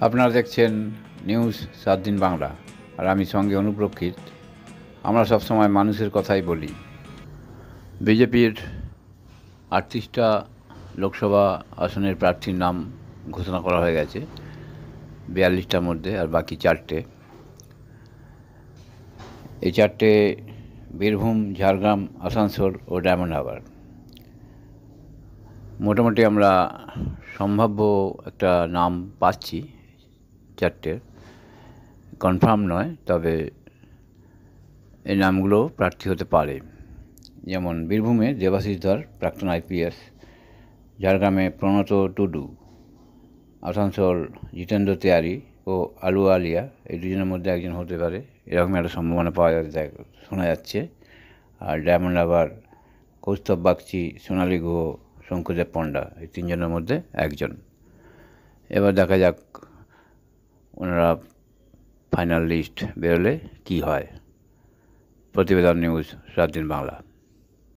আপনারা দেখছেন নিউজ 7 দিন বাংলা, আর আমি সঙ্গে অনুপ্রক্ষিত। আমরা সবসময় মানুষের কথাই বলি। বিজেপির 38টা লোকসভা আসনের প্রার্থীর নাম ঘোষণা করা হয়ে গেছে, 42টার মধ্যে, আর বাকি 4টে। এই 4টে বীরভূম, ঝাড়গ্রাম, আসানসোল ও ডায়মন্ড হারবার। মোটামুটি আমরা সম্ভাব্য একটা নাম পাচ্ছি, 4টের কনফার্ম নয়, তবে এই নামগুলো প্রার্থী হতে পারে। যেমন বীরভূমে দেবাশিস ধর, প্রাক্তন আইপিএস; ঝাড়গ্রামে প্রণত টুডু; আসানসোল জিতেন্দ্র তেওয়ারি ও আলুওয়ালিয়া, এই দুজনের মধ্যে একজন হতে পারে, এরকম একটা সম্ভাবনা পাওয়া যাচ্ছে, শোনা যাচ্ছে। আর ডায়মন্ড হারবার কৌস্তব বাগচি, সোনালী গুহ, শঙ্কুদেব পণ্ডা, এই 3জনের মধ্যে একজন। এবার দেখা যাক ওনারা ফাইনাল লিস্ট বেরোলে কি হয়। প্রতিবেদন নিউজ 7 দিন বাংলা।